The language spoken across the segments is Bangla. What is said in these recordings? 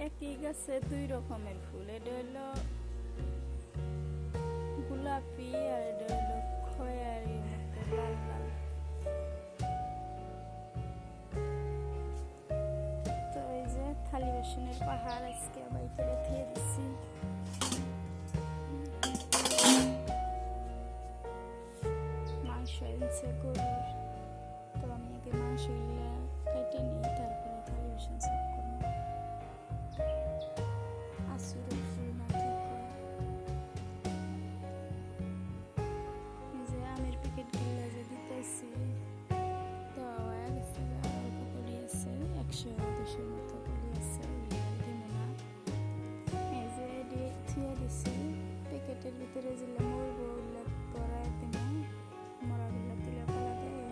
একই গাছে দুই রকমের ফুল, এটা হলো গোলাপি আর এটা হলো খয়েরি মতো লাল লাল। তো এই যে থালি বাসনের পাহাড় আজকে বাড়িতে রেখে দিচ্ছি। মাংস এনেছে গরুর, তো আমি আগে মাংসগুলা কেটে নিই, তারপরে থালি বাসন সাফ করবো। আসুরের ফুল না কি কয়, এই যে আমের প্যাকেটগুলো যে দিতেছি দেওয়া হয়ে গেছে, অল্প কলি আছে 100-200 মতো কলি আছে, দিব না। এই যে দিয়ে থুয়ে দিছি প্যাকেটের ভিতরে, যেগুলো মরবো ওগুলো পরাই দিব, মরাগুলো তুলে ফেলা দিয়ে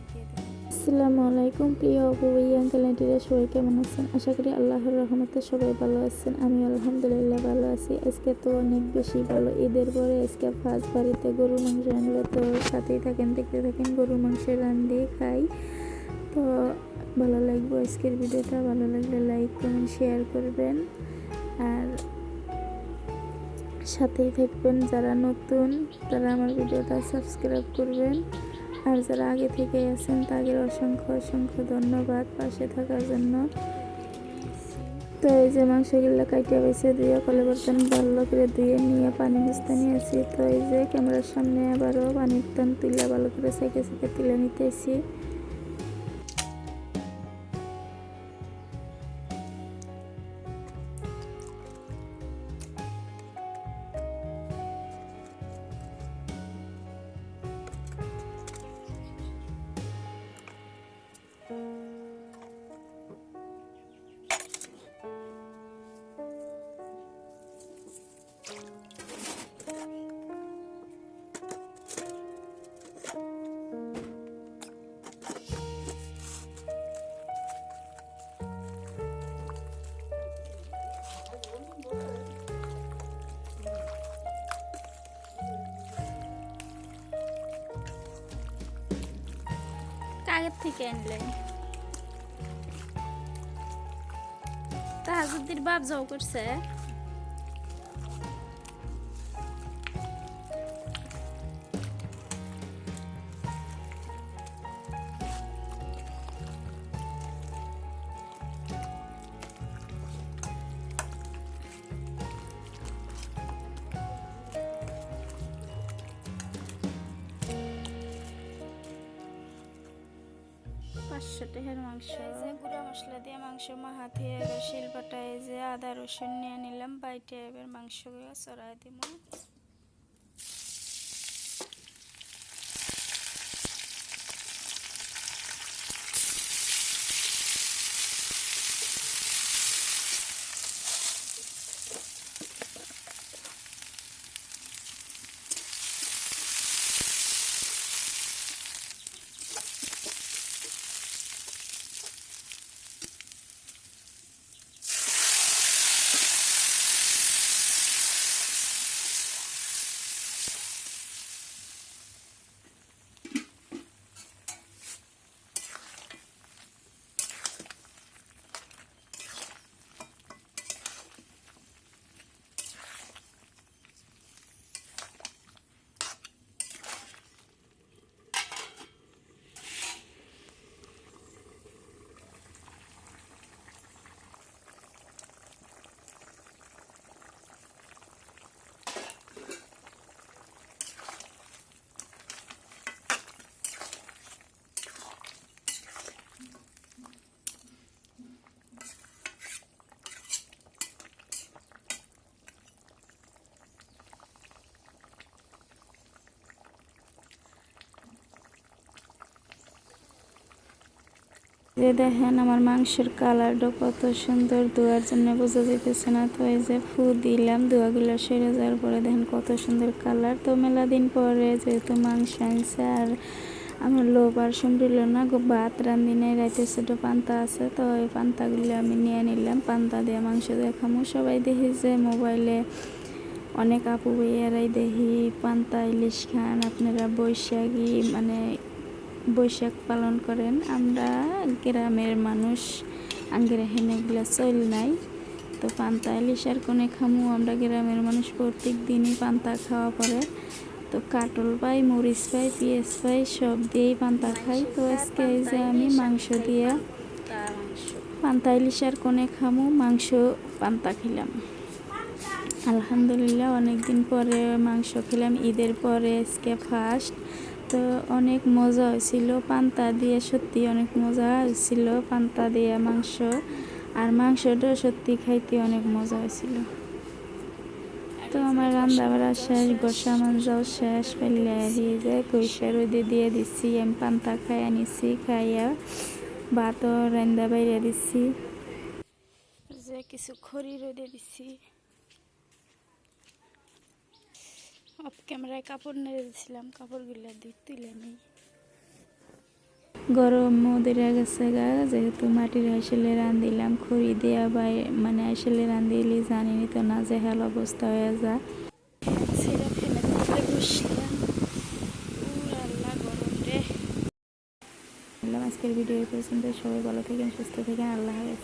দিয়ে দেবো। আসসালামু আলাইকুম প্রিয় আপু ভাই আঙ্কেল আন্টিরা, সবাই কেমন আছেন? আশা করি আল্লাহর রহমতে সবাই ভালো আছেন। আমি আলহামদুলিল্লাহ ভালো আছি। আজকে তো অনেক বেশি ভালো, ঈদের পরে আজকে ফার্স্ট বাড়িতে গরুর মাংস আনলো, তো সাথেই থাকেন, দেখতে থাকেন গরুর মাংসের রান্না খাই। তো ভালো লাগবে আজকের ভিডিওটা, ভালো লাগলে লাইক কমেন্ট শেয়ার করবেন আর সাথেই থাকবেন। যারা নতুন তারা আমার ভিডিওটা সাবস্ক্রাইব করবেন, আর যারা আগে থেকে আছেন তাদের অসংখ্য অসংখ্য ধন্যবাদ পাশে থাকার জন্য। তো এই যে মাংসগুলো কাটিয়ে বেছে দিয়ে কলে বর্তন ভালো করে ধুয়ে নিয়ে পানি ভিজতে নিয়েছি। তো এই যে ক্যামেরার সামনে আবারও পানির টান তুলে ভালো করে সেঁকে সেঁকে তুলে নিতেছি। কাগজ থেকে আনলেন তাহাজুদ্দির বাপ যাও করছে। মাংস গুঁড়া মশলা দিয়ে মাংস মাহাতে এবার শিলপাটায় যে আদা রসুন নিয়ে নিলাম, বাইটে এবার মাংসগুলো চড়াই দিব। যে দেখেন আমার মাংসের কালারটা কত সুন্দর, ধোয়ার জন্য বোঝা যেতেছে না। তো এই যে ফু দিলাম, ধোয়াগুলো সেরে যাওয়ার পরে দেখেন কত সুন্দর কালার। তো মেলা দিন পরে যেহেতু মাংস আনছে আর আমার লোভ আর সম্ভল না, ভাত রান্ধি নাই, রাইতে ছোটো পান্তা আছে, তো ওই পান্তাগুলো আমি নিয়ে নিলাম। পান্তা দিয়ে মাংস দেখামো। সবাই দেখি যে মোবাইলে অনেক আপু ভাইয়ারাই দেখি পান্তা ইলিশ খান, আপনারা বৈশাখী মানে বৈশাখ পালন করেন। আমরা গ্রামের মানুষ, আঙ্গের হেনে এগুলো চল নাই। তো পান্তা ইলিশ আর কোনে খামু। আমরা গ্রামের মানুষ প্রত্যেক দিনই পান্তা খাওয়া পরে। তো কাটল পাই, মরিচ পাই, পেঁয়াজ পাই, সব দিয়েই পান্তা খাই। তো আজকে এই যে আমি মাংস দিয়ে পান্তা ইলিশ আর কোনে খামু, মাংস পান্তা খেলাম। আলহামদুলিল্লাহ অনেক দিন পরে মাংস খেলাম, ঈদের পরে আজকে ফার্স্ট। তো অনেক মজা হয়েছিল পান্তা দিয়ে, সত্যি অনেক মজা হয়েছিল পান্তা দিয়ে মাংস। আর মাংসটা সত্যি খাইতে অনেক মজা হয়েছিল। তো আমার রান্না বাড়া শেষ, গোসা মাঞ্জাও শেষ, ফেলে দিয়ে যায় কইসা রোদে দিয়ে দিচ্ছি। আমি পান্তা খাই আনিছি, খাইয়া ভাতও রান্দা বাইরে দিচ্ছি, যে কিছু খড়ি রোদে দিচ্ছি। অফ ক্যামেরায় কাপড় নেড়ে দিয়েছিলাম, কাপড়গুলো তুলে নেই। গরম মধ্যে গেছে গা, যেহেতু মাটির হাইসেলে রান্ধিলাম, খড়ি দেওয়া বা মানে হাইসেলে রান্ধিলে জানিনি তো না যে হাল অবস্থা হয়ে যা। আজকের ভিডিও পর্যন্ত, সবাই ভালো থাকেন, সুস্থ থাকেন, আল্লাহ হাফেজ।